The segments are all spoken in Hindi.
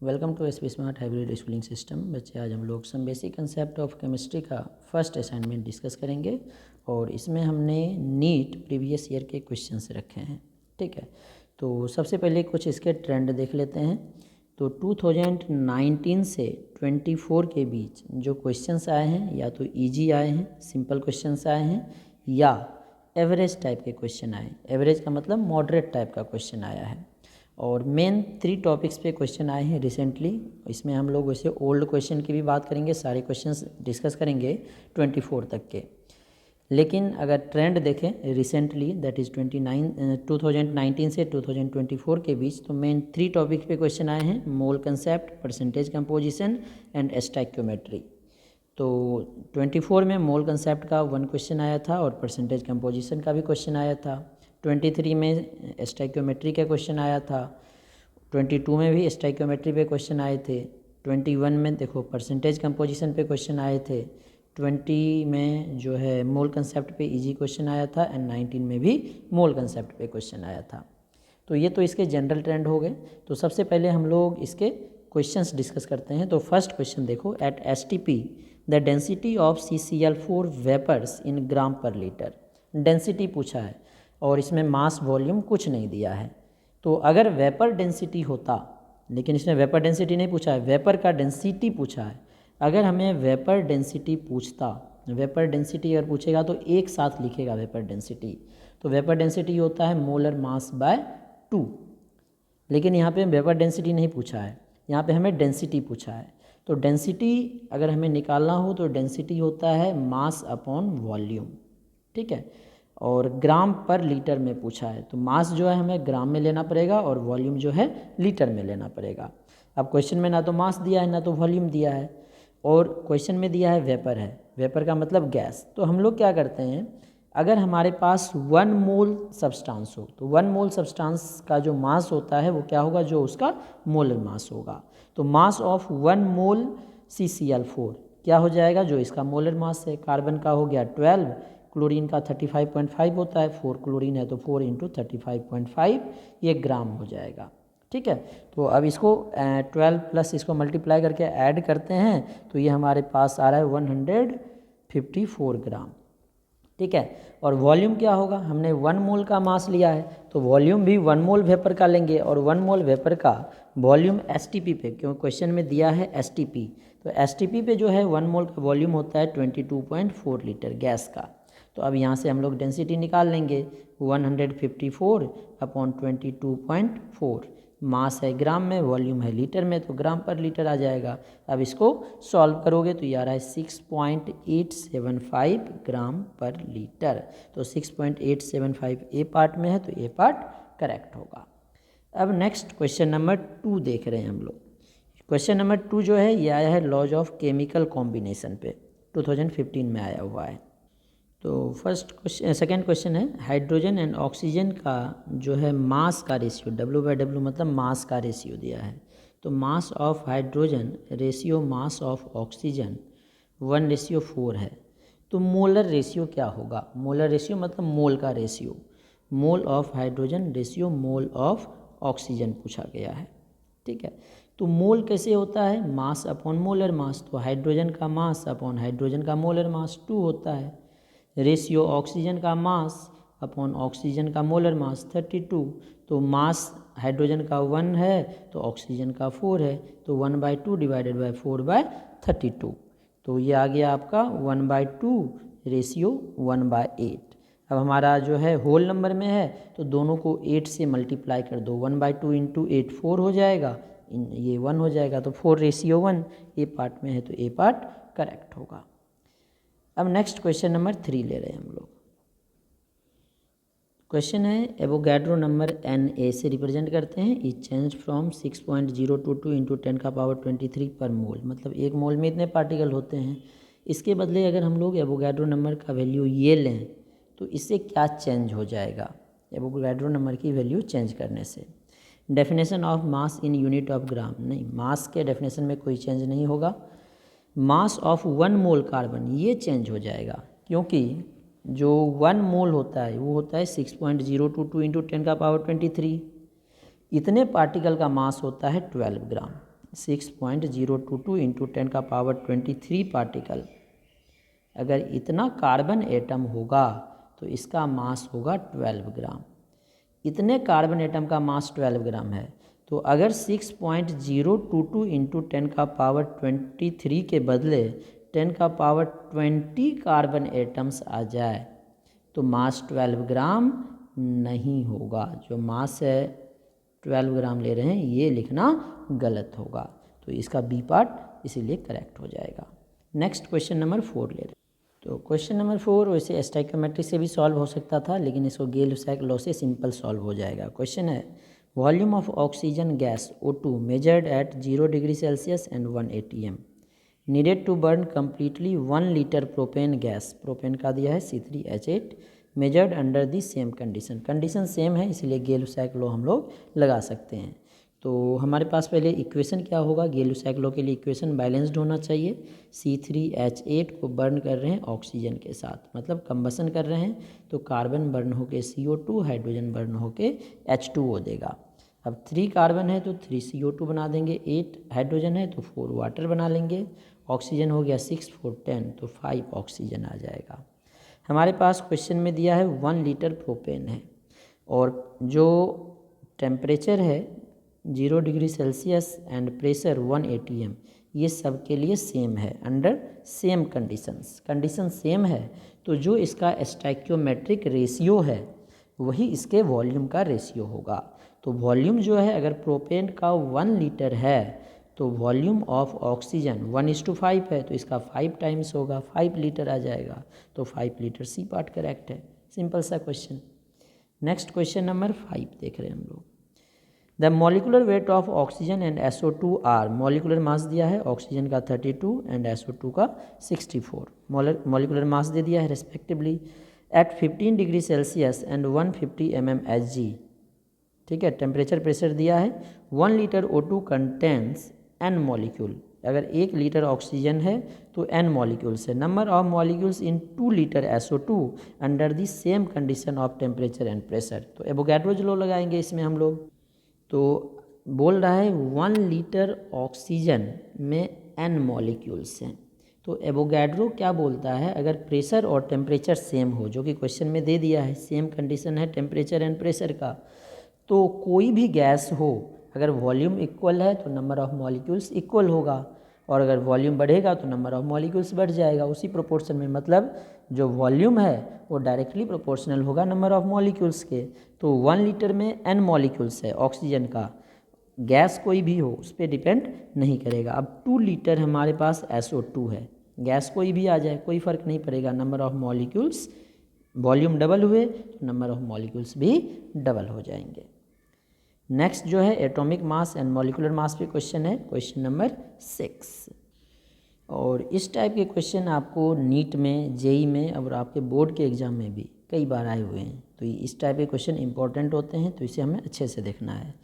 Welcome to SP smart hybrid schooling system. बच्चे, आज हम लोग some basic concept of chemistry का फर्स्ट असाइनमेंट डिस्कस करेंगे और इसमें हमने नीट प्रीवियस ईयर के क्वेश्चंस रखे हैं। ठीक है, तो सबसे पहले कुछ इसके ट्रेंड देख लेते हैं। तो 2019 से 24 के बीच जो क्वेश्चंस आए हैं, या तो ईजी आए हैं, सिंपल क्वेश्चंस आए हैं, या एवरेज टाइप के क्वेश्चन आए। एवरेज का मतलब मॉडरेट टाइप का क्वेश्चन आया है। और मेन 3 टॉपिक्स पे क्वेश्चन आए हैं रिसेंटली। इसमें हम लोग वैसे ओल्ड क्वेश्चन की भी बात करेंगे, सारे क्वेश्चंस डिस्कस करेंगे 24 तक के। लेकिन अगर ट्रेंड देखें रिसेंटली, दैट इज़ 2019 से 2024 के बीच, तो मेन 3 टॉपिक पे क्वेश्चन आए हैं: मोल concept, percentage composition and stoichiometry. तो 24 में मोल कंसेप्ट का 1 क्वेश्चन आया था और परसेंटेज कंपोजिशन का भी क्वेश्चन आया था। 23 में स्टोइकियोमेट्री का क्वेश्चन आया था। 22 में भी स्टोइकियोमेट्री पे क्वेश्चन आए थे। 21 में देखो परसेंटेज कंपोजिशन पे क्वेश्चन आए थे। 20 में जो है मोल कंसेप्ट पे इजी क्वेश्चन आया था एंड 19 में भी मोल कंसेप्ट पे क्वेश्चन आया था। तो ये तो इसके जनरल ट्रेंड हो गए। तो सबसे पहले हम लोग इसके क्वेश्चंस डिस्कस करते हैं। तो फर्स्ट क्वेश्चन देखो, at STP the density of CCl4 vapours in gram per litre. Density पूछा है और इसमें मास वॉल्यूम कुछ नहीं दिया है। तो अगर वेपर डेंसिटी होता, लेकिन इसमें वेपर डेंसिटी नहीं पूछा है, वेपर का डेंसिटी पूछा है। अगर हमें वेपर डेंसिटी पूछता, वेपर डेंसिटी अगर पूछेगा तो एक साथ लिखेगा वेपर डेंसिटी। तो वेपर डेंसिटी होता है मोलर मास बाय 2। लेकिन यहाँ पे वेपर डेंसिटी नहीं पूछा है, यहाँ पे हमें डेंसिटी पूछा है। तो डेंसिटी अगर हमें निकालना हो तो डेंसिटी होता है मास अपॉन वॉल्यूम। ठीक है, और ग्राम पर लीटर में पूछा है, तो मास जो है हमें ग्राम में लेना पड़ेगा और वॉल्यूम जो है लीटर में लेना पड़ेगा। अब क्वेश्चन में ना तो मास दिया है ना तो वॉल्यूम दिया है, और क्वेश्चन में दिया है वेपर है। वेपर का मतलब गैस। तो हम लोग क्या करते हैं, अगर हमारे पास 1 मोल सब्सटेंस हो तो 1 मोल सब्सटेंस का जो मास होता है वो क्या होगा, जो उसका मोलर मास होगा। तो मास ऑफ 1 मोल CCl4 क्या हो जाएगा, जो इसका मोलर मास है। कार्बन का हो गया 12, क्लोरीन का 35.5 होता है, 4 क्लोरीन है तो 4 × 35.5 ये ग्राम हो जाएगा। ठीक है, तो अब इसको 12 प्लस इसको मल्टीप्लाई करके ऐड करते हैं तो ये हमारे पास आ रहा है 154 ग्राम। ठीक है, और वॉल्यूम क्या होगा, हमने 1 मोल का मास लिया है तो वॉल्यूम भी 1 मोल वेपर का लेंगे, और 1 मोल वेपर का वॉल्यूम STP पे, क्योंकि क्वेश्चन में दिया है STP, तो STP पे जो है 1 मोल का वॉल्यूम होता है 22.4 लीटर गैस का। तो अब यहाँ से हम लोग डेंसिटी निकाल लेंगे, 154 अपॉन 22.4। मास है ग्राम में, वॉल्यूम है लीटर में, तो ग्राम पर लीटर आ जाएगा। अब इसको सॉल्व करोगे तो ये आ रहा है 6.875 ग्राम पर लीटर। तो 6.875 ए पार्ट में है तो ए पार्ट करेक्ट होगा। अब नेक्स्ट क्वेश्चन नंबर 2 देख रहे हैं हम लोग। क्वेश्चन नंबर 2 जो है ये आया है लॉज ऑफ केमिकल कॉम्बिनेशन पे, 2015 में आया हुआ है। तो सेकेंड क्वेश्चन है, हाइड्रोजन एंड ऑक्सीजन का जो है मास का रेशियो, W/W मतलब मास का रेशियो दिया है। तो mass of hydrogen ratio mass of oxygen 1:4 है। तो मोलर रेशियो क्या होगा, मोलर रेशियो मतलब मोल का ratio. Mole of hydrogen ratio mole of oxygen पूछा गया है। ठीक है, तो मोल कैसे होता है, मास अपॉन मोलर मास। तो हाइड्रोजन का मास अपॉन हाइड्रोजन का मोलर मास 2 होता है। रेशियो ऑक्सीजन का मास अपॉन ऑक्सीजन का मोलर मास 32। तो मास हाइड्रोजन का 1 है तो ऑक्सीजन का 4 है, तो 1/2 डिवाइडेड बाय 4/32। तो ये आ गया आपका 1/2 रेशियो 1/8। अब हमारा जो है होल नंबर में है तो दोनों को 8 से मल्टीप्लाई कर दो, 1/2 × 8 4 हो जाएगा, ये 1 हो जाएगा। तो 4:1 ए पार्ट में है तो ए पार्ट करेक्ट होगा। अब नेक्स्ट क्वेश्चन नंबर 3 ले रहे हैं हम लोग। क्वेश्चन है, एवोगैड्रो नंबर Na से रिप्रेजेंट करते हैं, इज चेंज फ्रॉम 6.022 × 10⁻23 पर मोल। मतलब 1 मोल में इतने पार्टिकल होते हैं। इसके बदले अगर हम लोग एवोगैड्रो नंबर का वैल्यू ये लें तो इससे क्या चेंज हो जाएगा, एवोगैड्रो नंबर की वैल्यू चेंज करने से। Definition of mass in unit of gram, नहीं, मास के डेफिनेशन में कोई चेंज नहीं होगा। मास ऑफ 1 मोल कार्बन ये चेंज हो जाएगा, क्योंकि जो 1 मोल होता है वो होता है 6.022 × 10⁻23। इतने पार्टिकल का मास होता है 12 ग्राम। 6.022 इंटू 10⁻23 पार्टिकल, अगर इतना कार्बन एटम होगा तो इसका मास होगा 12 ग्राम। इतने कार्बन एटम का मास 12 ग्राम है, तो अगर 6.022 इंटू 10⁻23 के बदले 10⁻20 कार्बन एटम्स आ जाए तो मास 12 ग्राम नहीं होगा। जो मास है 12 ग्राम ले रहे हैं, ये लिखना गलत होगा, तो इसका बी पार्ट इसीलिए करेक्ट हो जाएगा। नेक्स्ट क्वेश्चन नंबर 4 ले रहे हैं। तो क्वेश्चन नंबर 4 वैसे स्टोइकियोमेट्रिक से भी सॉल्व हो सकता था, लेकिन इसको गेल-लुसाक लॉ से सिंपल सॉल्व हो जाएगा। क्वेश्चन है volume of oxygen gas O2 measured at 0 degree Celsius and 1 atm needed to burn completely 1 litre propane gas, propane का दिया है C3H8, measured under the same condition. Condition सेम है इसलिए गेल-लुसाक लॉ हम लोग लगा सकते हैं। तो हमारे पास पहले इक्वेशन क्या होगा, गेल-लुसाक लॉ के लिए इक्वेशन बैलेंस्ड होना चाहिए। C3H8 को बर्न कर रहे हैं ऑक्सीजन के साथ, मतलब कंबसन कर रहे हैं, तो कार्बन बर्न होके CO2, हाइड्रोजन बर्न होके H2O देगा। अब 3 कार्बन है तो 3 CO2 बना देंगे, 8 हाइड्रोजन है तो 4 वाटर बना लेंगे, ऑक्सीजन हो गया 6 4 10 तो 5 ऑक्सीजन आ जाएगा। हमारे पास क्वेश्चन में दिया है 1 लीटर प्रोपेन है और जो टेम्परेचर है 0 degree Celsius and pressure 1 atm, ये सब के लिए सेम है अंडर सेम कंडीशंस। कंडीशन सेम है तो जो इसका स्टोइकियोमेट्रिक रेशियो है वही इसके वॉल्यूम का रेशियो होगा। तो वॉल्यूम जो है अगर प्रोपेन का 1 लीटर है तो वॉल्यूम ऑफ ऑक्सीजन 1:5 है, तो इसका 5 टाइम्स होगा, 5 लीटर आ जाएगा, तो 5 लीटर सी पार्ट करेक्ट है। सिंपल सा क्वेश्चन। नेक्स्ट क्वेश्चन नंबर 5 देख रहे हैं हम लोग। The molecular weight of oxygen and SO2 are, molecular mass दिया है ऑक्सीजन का 32 एंड SO2 का 64, मॉलिकुलर मास दे दिया है respectively at 15 degree Celsius and 150 mm Hg। ठीक है, टेम्परेचर प्रेशर दिया है। 1 litre O2 contains n molecule, अगर 1 लीटर ऑक्सीजन है तो n मॉलिक्यूल्स है। Number of molecules in 2 litre SO2 under the same condition of temperature and pressure, तो एवोगैड्रो लॉ लगाएंगे इसमें हम लोग। तो बोल रहा है 1 लीटर ऑक्सीजन में n मॉलिक्यूल्स हैं, तो एवोगैड्रो क्या बोलता है, अगर प्रेशर और टेम्परेचर सेम हो, जो कि क्वेश्चन में दे दिया है, सेम कंडीशन है टेम्परेचर एंड प्रेशर का, तो कोई भी गैस हो अगर वॉल्यूम इक्वल है तो नंबर ऑफ मॉलिक्यूल्स इक्वल होगा, और अगर वॉल्यूम बढ़ेगा तो नंबर ऑफ मॉलिक्यूल्स बढ़ जाएगा उसी प्रोपोर्शन में, मतलब जो वॉल्यूम है वो डायरेक्टली प्रोपोर्शनल होगा नंबर ऑफ मॉलिक्यूल्स के। तो 1 लीटर में n मॉलिक्यूल्स है ऑक्सीजन का, गैस कोई भी हो उस पर डिपेंड नहीं करेगा। अब 2 लीटर हमारे पास SO2 है, गैस कोई भी आ जाए कोई फ़र्क नहीं पड़ेगा, number of molecules, volume double हुए तो नंबर ऑफ मॉलिक्यूल्स भी डबल हो जाएंगे। नेक्स्ट जो है atomic mass and molecular mass पे क्वेश्चन है, क्वेश्चन नंबर 6। और इस टाइप के क्वेश्चन आपको नीट में, जेई में और आपके बोर्ड के एग्ज़ाम में भी कई बार आए हुए हैं, तो इस टाइप के क्वेश्चन इंपॉर्टेंट होते हैं, तो इसे हमें अच्छे से देखना है।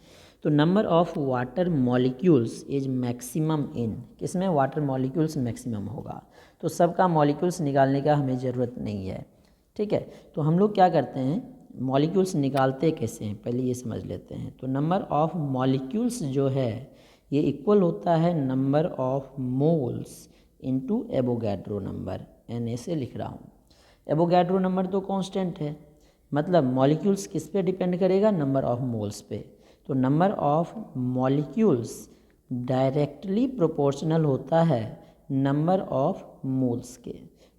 तो number of water molecules is maximum in, किसमें वाटर मॉलिक्यूल्स मैक्सिमम होगा, तो सबका मॉलिक्यूल्स निकालने का हमें ज़रूरत नहीं है। ठीक है, तो हम लोग क्या करते हैं, मॉलिक्यूल्स निकालते कैसे हैं पहले ये समझ लेते हैं। तो नंबर ऑफ मॉलिक्यूल्स जो है ये इक्वल होता है number of moles into Avogadro number, Na से लिख रहा हूँ। एवोगैड्रो नंबर तो कांस्टेंट है, मतलब मॉलिक्यूल्स किस पे डिपेंड करेगा, नंबर ऑफ मोल्स पे। तो number of molecules directly proportional होता है नंबर ऑफ मोल्स के,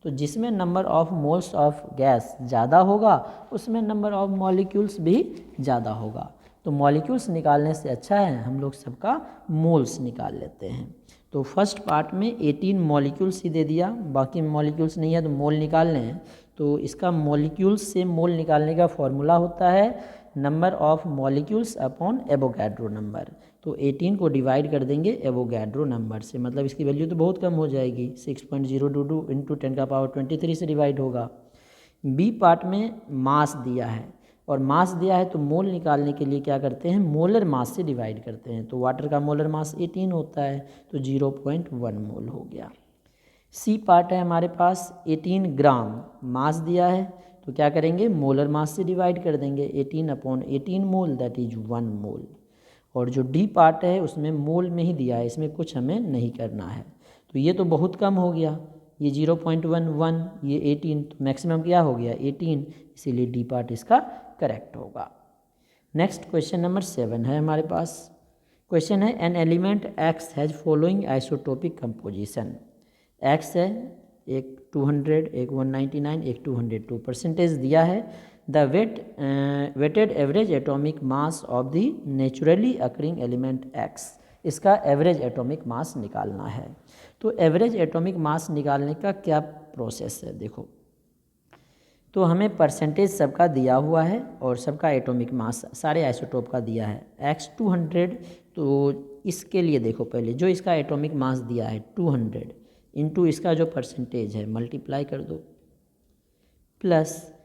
तो जिसमें number of moles of gas ज़्यादा होगा उसमें नंबर ऑफ मॉलिक्यूल्स भी ज़्यादा होगा। तो मॉलिक्यूल्स निकालने से अच्छा है हम लोग सबका मोल्स निकाल लेते हैं। तो फर्स्ट पार्ट में 18 मॉलिक्यूल्स ही दे दिया, बाकी मॉलिक्यूल्स नहीं है तो मोल निकालने हैं। तो इसका मॉलिक्यूल्स से मोल निकालने का फॉर्मूला होता है number of molecules upon Avogadro number. तो 18 को डिवाइड कर देंगे एवोगैड्रो नंबर से, मतलब इसकी वैल्यू तो बहुत कम हो जाएगी, 6.022 इंटू 10⁻23 से डिवाइड होगा। बी पार्ट में मास दिया है, और मास दिया है तो मोल निकालने के लिए क्या करते हैं, मोलर मास से डिवाइड करते हैं। तो वाटर का मोलर मास 18 होता है तो 0.1 मोल हो गया। सी पार्ट है हमारे पास 18 ग्राम मास दिया है, तो क्या करेंगे मोलर मास से डिवाइड कर देंगे, 18/18 मोल दैट इज 1 मोल। और जो डी पार्ट है उसमें मोल में ही दिया है, इसमें कुछ हमें नहीं करना है। तो ये तो बहुत कम हो गया, ये 0.11, ये 18, तो मैक्सिमम क्या हो गया 18, इसीलिए डी पार्ट इसका करेक्ट होगा। नेक्स्ट क्वेश्चन नंबर 7 है हमारे पास। क्वेश्चन है an element x has following isotopic composition. X है एक 200, एक 199, एक 202, परसेंटेज दिया है। The weighted average atomic mass of the naturally occurring element X, इसका एवरेज एटॉमिक मास निकालना है। तो एवरेज एटॉमिक मास निकालने का क्या प्रोसेस है, देखो तो हमें परसेंटेज सबका दिया हुआ है और सबका एटॉमिक मास सारे आइसोटोप का दिया है। एक्स 200, तो इसके लिए देखो पहले जो इसका एटॉमिक मास दिया है 200 इंटू इसका जो परसेंटेज है मल्टीप्लाई कर दो, प्लस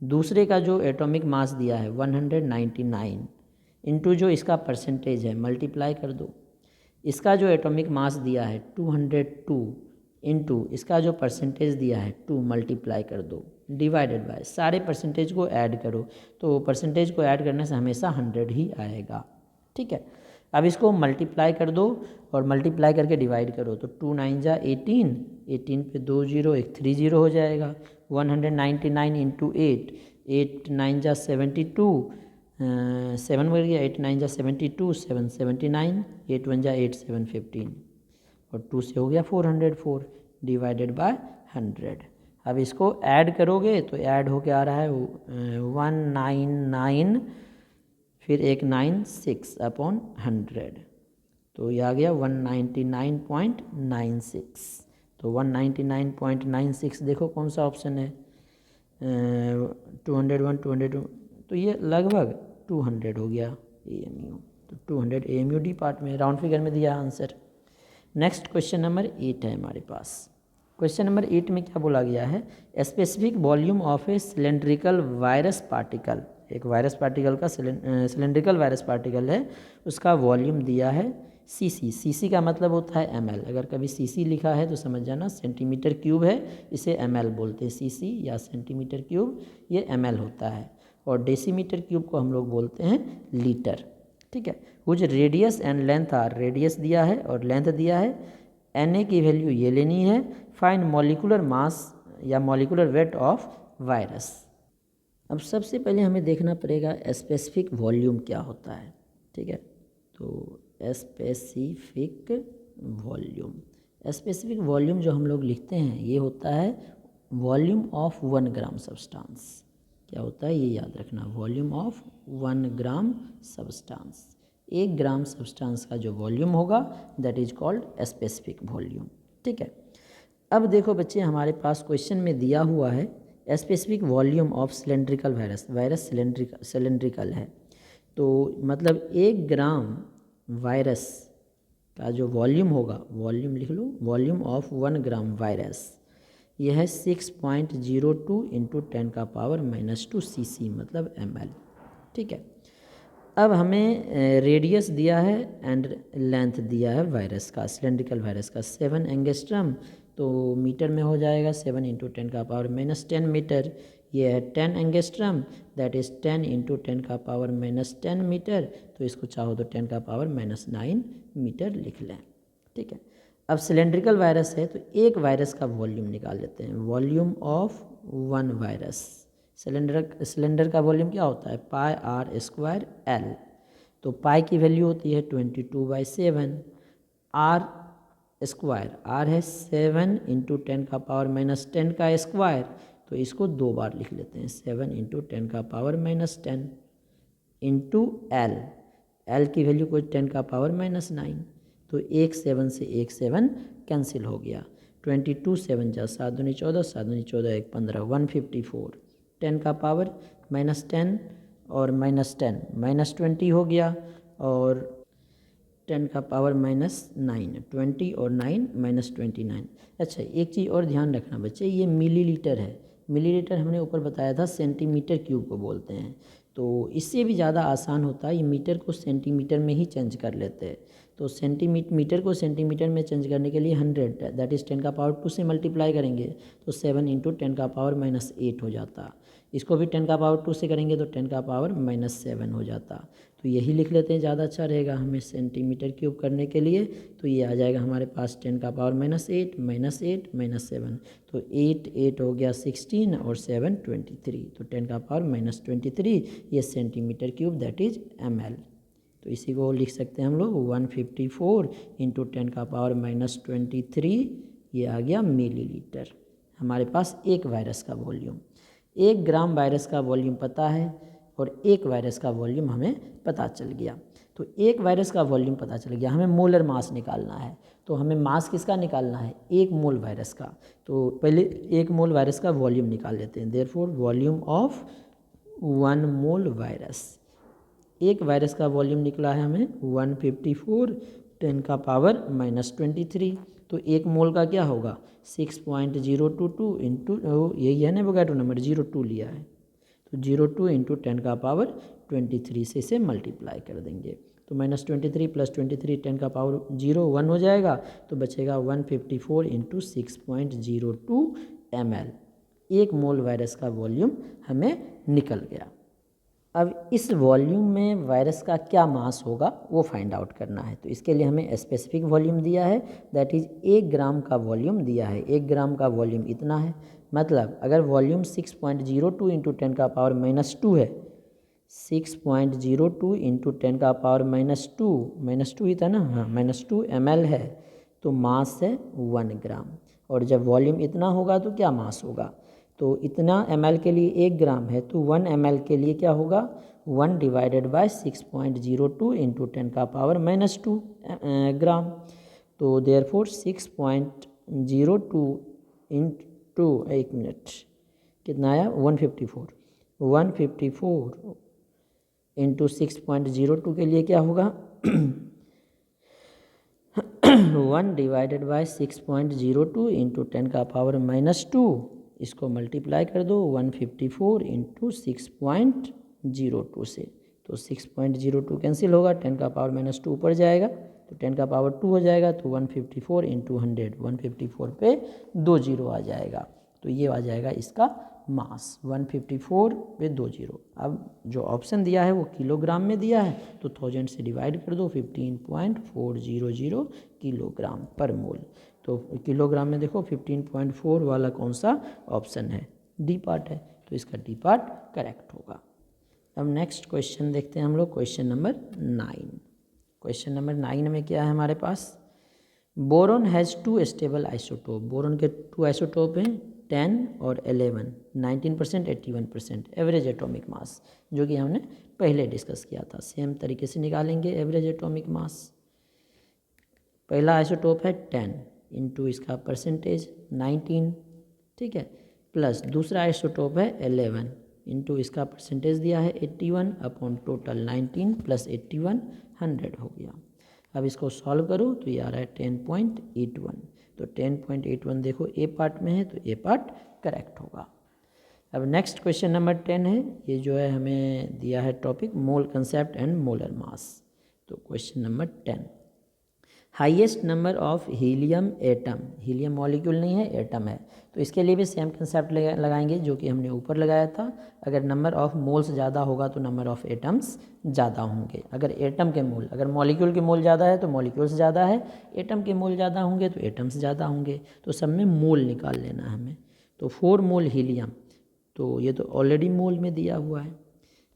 दूसरे का जो एटॉमिक मास दिया है 199 इंटू जो इसका परसेंटेज है मल्टीप्लाई कर दो। इसका जो एटॉमिक मास दिया है 202 इंटू इसका जो परसेंटेज दिया है 2 मल्टीप्लाई कर दो, डिवाइडेड बाय सारे परसेंटेज को ऐड करो, तो परसेंटेज को ऐड करने से हमेशा 100 ही आएगा। ठीक है, अब इसको मल्टीप्लाई कर दो और मल्टीप्लाई करके डिवाइड करो, तो 2 9 जा 18, 18 पे 2 0, एक 3 0 हो जाएगा। 199 इंटू 8, 8 9 जा 72, 7 बढ़ गया, 8 9 जा 72, 7 79, 8 1 जा 8 7 15, और 2 से हो गया 404 डिवाइडेड बाय 100। अब इसको ऐड करोगे तो ऐड होके आ रहा है 199, फिर एक 9 6 अपॉन 100, तो ये आ गया 199.96। तो 199.96 देखो कौन सा ऑप्शन है, 201 202, तो ये लगभग 200 हो गया AMU। तो 200 AMU डी पार्ट में राउंड फिगर में दिया आंसर। नेक्स्ट क्वेश्चन नंबर 8 है हमारे पास। क्वेश्चन नंबर 8 में क्या बोला गया है, specific volume of A cylindrical virus particle, एक वायरस पार्टिकल का सिलेंड्रिकल वायरस पार्टिकल है, उसका वॉल्यूम दिया है सीसी। सीसी का मतलब होता है ml, अगर कभी सीसी लिखा है तो समझ जाना सेंटीमीटर क्यूब है, इसे ml बोलते हैं। सीसी या सेंटीमीटर क्यूब ये ml होता है, और डेसीमीटर क्यूब को हम लोग बोलते हैं लीटर। ठीक है, कुछ radius and length are, radius दिया है और लेंथ दिया है, Na की वैल्यू ये लेनी है। फाइंड मॉलिकुलर मास या मॉलिकुलर वेट ऑफ वायरस। अब सबसे पहले हमें देखना पड़ेगा स्पेसिफिक वॉल्यूम क्या होता है। ठीक है, तो स्पेसिफिक वॉल्यूम, स्पेसिफिक वॉल्यूम जो हम लोग लिखते हैं ये होता है वॉल्यूम ऑफ 1 ग्राम सब्सटेंस। क्या होता है ये याद रखना, volume of 1 gram substance. 1 gram substance का जो वॉल्यूम होगा that is called specific volume. ठीक है, अब देखो बच्चे हमारे पास क्वेश्चन में दिया हुआ है specific volume of cylindrical virus, virus cylindrical है, तो मतलब 1 ग्राम वायरस का जो वॉल्यूम होगा, वॉल्यूम लिख लो, वॉल्यूम ऑफ 1 ग्राम वायरस यह है 6.02 इंटू 10 का पावर -2 cc मतलब ml। ठीक है, अब हमें रेडियस दिया है एंड लेंथ दिया है वायरस का, सिलेंड्रिकल वायरस का 7 एंगस्ट्रम, तो मीटर में हो जाएगा 7 इंटू 10 का पावर -10 मीटर। ये है 10 एंगस्ट्रम, दैट इज़ 10 इंटू 10 का पावर -10 मीटर, तो इसको चाहो तो 10 का पावर -9 मीटर लिख लें। ठीक है, अब सिलेंड्रिकल वायरस है तो एक वायरस का वॉल्यूम निकाल लेते हैं, वॉल्यूम ऑफ 1 वायरस। सिलेंडर का वॉल्यूम क्या होता है πr² L, तो पाई की वैल्यू होती है 22/7, आर स्क्वायर, आर है 7 इंटू 10 का पावर -10 का स्क्वायर, तो इसको 2 बार लिख लेते हैं, 7 इंटू 10 का पावर -10 इंटू एल, एल की वैल्यू को 10 का पावर -9, तो 1 7 से 1 7 कैंसिल हो गया, 22 7 जा 7 दूनी 14, 7 दूनी 14 1 15, 154, 10 का पावर -10 और -10 -20 हो गया, और 10 का पावर -9, 20 और 9 -29। अच्छा एक चीज़ और ध्यान रखना बच्चे, ये मिलीलीटर है, मिलीलीटर हमने ऊपर बताया था सेंटीमीटर क्यूब को बोलते हैं, तो इससे भी ज़्यादा आसान होता है, ये मीटर को सेंटीमीटर में ही चेंज कर लेते हैं, तो मीटर को सेंटीमीटर में चेंज करने के लिए 100 दैट इज़ 10 का पावर 2 से मल्टीप्लाई करेंगे तो 7 इंटू 10 का पावर -8 हो जाता, इसको भी 10 का पावर 2 से करेंगे तो 10 का पावर -7 हो जाता, तो यही लिख लेते हैं, ज़्यादा अच्छा रहेगा हमें सेंटीमीटर क्यूब करने के लिए। तो ये आ जाएगा हमारे पास 10⁻⁻8 -7, तो 8 हो गया 16 और 7 23, तो 10⁻⁻23 ये centimetre cube that is ml। तो इसी को लिख सकते हैं हम लोग 154 इंटू 10⁻⁻23, ये आ गया मिलीलीटर। हमारे पास एक वायरस का वॉल्यूम, 1 ग्राम वायरस का वॉल्यूम पता है और एक वायरस का वॉल्यूम हमें पता चल गया। तो एक वायरस का वॉल्यूम पता चल गया, हमें मोलर मास निकालना है। तो हमें मास किसका निकालना है? 1 मोल वायरस का। तो पहले 1 मोल वायरस का वॉल्यूम निकाल लेते हैं। Therefore volume of 1 mole virus, एक वायरस का वॉल्यूम निकला है हमें 154 10⁻⁻23। तो 1 मोल का क्या होगा? 6.022 इंटू, यही है ना वोगैटो नंबर, 02 लिया है, तो 02 इंटू 10⁻23 से इसे मल्टीप्लाई कर देंगे। तो -23 + 23 10⁻01 हो जाएगा, तो बचेगा 154 इंटू 6.02 ml। 1 मोल वायरस का वॉल्यूम हमें निकल गया। अब इस वॉल्यूम में वायरस का क्या मास होगा वो फाइंड आउट करना है। तो इसके लिए हमें स्पेसिफिक वॉल्यूम दिया है, दैट इज़ 1 ग्राम का वॉल्यूम दिया है। 1 ग्राम का वॉल्यूम इतना है, मतलब अगर वॉल्यूम 6.02 इंटू 10⁻⁻2 है, 6.02 इंटू 10⁻⁻2, -2 ही था ना, हाँ -2 ml है, तो मास है 1 ग्राम। और जब वॉल्यूम इतना होगा तो क्या मास होगा? तो इतना ml के लिए 1 ग्राम है, तो 1 ml के लिए क्या होगा? 1 डिवाइडेड बाय 6.02 इंटू 10⁻⁻2 ग्राम। तो देयरफॉर 6.02 इंटू, एक मिनट, कितना आया? 154 इंटू 6.02 के लिए क्या होगा? 1 डिवाइडेड बाय 6.02 इंटू 10⁻⁻2, इसको मल्टीप्लाई कर दो 154 इंटू 6.02 से, तो 6.02 कैंसिल होगा, 10⁻⁻2 ऊपर जाएगा तो 10⁻2 हो जाएगा, तो 154 इंटू 100, 154 पे 2 जीरो आ जाएगा, तो ये आ जाएगा इसका मास, 154 पे 2 जीरो। अब जो ऑप्शन दिया है वो किलोग्राम में दिया है, तो 1000 से डिवाइड कर दो, 15.400 किलोग्राम पर मोल। तो किलोग्राम में देखो 15.4 वाला कौन सा ऑप्शन है? डी पार्ट है, तो इसका डी पार्ट करेक्ट होगा। अब नेक्स्ट क्वेश्चन देखते हैं हम लोग, क्वेश्चन नंबर 9। क्वेश्चन नंबर 9 में क्या है हमारे पास? Boron has 2 stable isotope. Boron के 2 आइसोटोप हैं 10 और 11, 19%, 81% एवरेज एटॉमिक मास, जो कि हमने पहले डिस्कस किया था। सेम तरीके से निकालेंगे एवरेज एटॉमिक मास। पहला आइसोटोप है 10 इंटू इसका परसेंटेज 19, ठीक है, प्लस दूसरा आइसोटोप है 11 इंटू इसका परसेंटेज दिया है 81 अपॉन टोटल 19 प्लस 81 100 हो गया। अब इसको सॉल्व करो तो ये आ रहा है 10.81, तो 10.81 देखो ए पार्ट में है, तो ए पार्ट करेक्ट होगा। अब नेक्स्ट क्वेश्चन नंबर 10 है, ये जो है हमें दिया है topic mole concept and molar mass. तो question number 10, highest number of helium atom, helium molecule नहीं है, एटम है, तो इसके लिए भी सेम कंसेप्ट लगाएंगे जो कि हमने ऊपर लगाया था। अगर नंबर ऑफ मोल्स ज़्यादा होगा तो नंबर ऑफ एटम्स ज़्यादा होंगे। अगर एटम के मोल, अगर मॉलिक्यूल के मोल ज़्यादा है तो मॉलिक्यूल्स ज़्यादा है, एटम के मोल ज़्यादा होंगे तो एटम्स ज़्यादा होंगे, तो सब में मोल निकाल लेना है हमें। तो 4 मोल हीलियम, तो ये तो ऑलरेडी मोल में दिया हुआ है।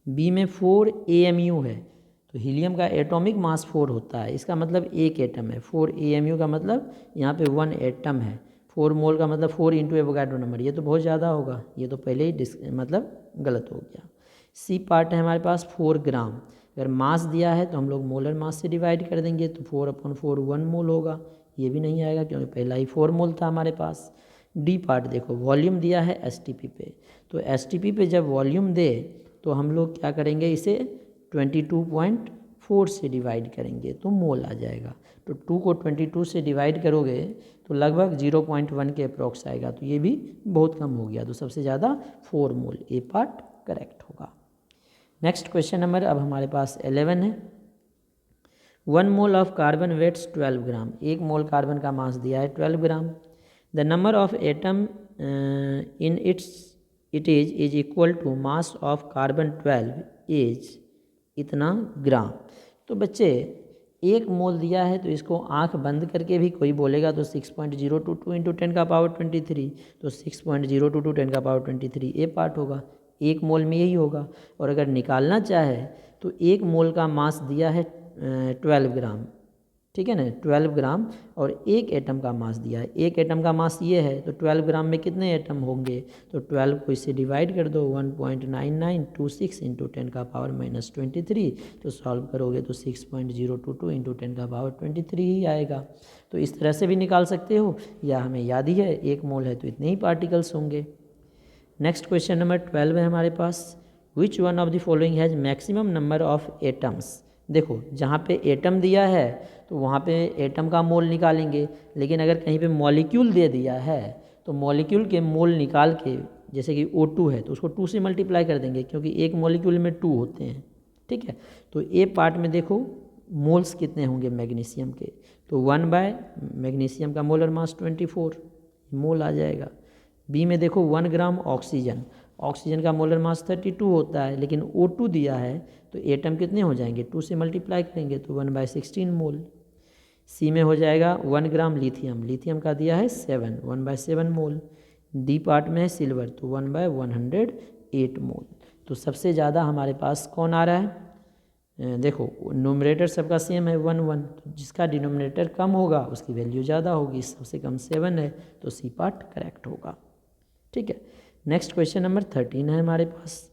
बी में 4 AMU है, तो हीलियम का एटॉमिक मास 4 होता है, इसका मतलब एक एटम है। 4 AMU का मतलब यहाँ पे 1 एटम है। 4 मोल का मतलब 4 इंटू एवोगाड्रो नंबर, ये तो बहुत ज़्यादा होगा, ये तो पहले ही मतलब गलत हो गया। सी पार्ट है हमारे पास 4 ग्राम, अगर मास दिया है तो हम लोग मोलर मास से डिवाइड कर देंगे, तो 4/4 1 मोल होगा, ये भी नहीं आएगा क्योंकि पहला ही 4 मोल था हमारे पास। डी पार्ट देखो, वॉल्यूम दिया है STP पे, तो STP पे जब वॉल्यूम दे तो हम लोग क्या करेंगे, इसे 22.4 से डिवाइड करेंगे तो मोल आ जाएगा। तो 2 को 22 से डिवाइड करोगे तो लगभग 0.1 के अप्रॉक्स आएगा, तो ये भी बहुत कम हो गया, तो सबसे ज़्यादा 4 मोल, ए पार्ट करेक्ट होगा। नेक्स्ट क्वेश्चन नंबर अब हमारे पास 11 है। 1 mole of carbon weighs 12 gram, 1 mole carbon का मास दिया है 12 gram. The number of atom in it is equal to mass of carbon 12 is इतना ग्राम। तो बच्चे 1 मोल दिया है तो इसको आंख बंद करके भी कोई बोलेगा तो 6.022 इंटू 10⁻23, तो 6.022 10⁻23 ए पार्ट होगा, 1 मोल में यही होगा। और अगर निकालना चाहे तो 1 मोल का मास दिया है 12 ग्राम, ठीक है ना, 12 ग्राम, और 1 एटम का मास दिया है, 1 एटम का मास ये है, तो 12 ग्राम में कितने एटम होंगे, तो 12 को इससे डिवाइड कर दो, 1.9926 इंटू 10⁻23, तो सॉल्व करोगे तो 6.022 इंटू 10⁻23 ही आएगा। तो इस तरह से भी निकाल सकते हो, या हमें याद ही है 1 मोल है तो इतने ही पार्टिकल्स होंगे। नेक्स्ट क्वेश्चन नंबर 12 है हमारे पास, which one of the following has maximum number of atoms. देखो जहाँ पे एटम दिया है तो वहाँ पे एटम का मोल निकालेंगे, लेकिन अगर कहीं पे मॉलिक्यूल दे दिया है तो मॉलिक्यूल के मोल निकाल के, जैसे कि O2 है तो उसको 2 से मल्टीप्लाई कर देंगे, क्योंकि एक मॉलिक्यूल में 2 होते हैं, ठीक है। तो ए पार्ट में देखो मोल्स कितने होंगे मैग्नीशियम के, तो 1 बाय मैग्नीशियम का मोलर मास 24 मोल आ जाएगा। बी में देखो 1 ग्राम ऑक्सीजन, ऑक्सीजन का मोलर मास 32 होता है, लेकिन O2 दिया है तो एटम कितने हो जाएंगे, 2 से मल्टीप्लाई करेंगे तो 1/16 मोल। सी में हो जाएगा 1 ग्राम लिथियम, लिथियम का दिया है 7, 1/7 मोल। डी पार्ट में है सिल्वर, तो 1/108 मोल। तो सबसे ज़्यादा हमारे पास कौन आ रहा है, देखो नोमिनेटर सबका सेम है 1 1, तो जिसका डिनोमिनेटर कम होगा उसकी वैल्यू ज़्यादा होगी, सबसे कम 7 है तो सी पार्ट करेक्ट होगा, ठीक है। नेक्स्ट क्वेश्चन नंबर 13 है हमारे पास,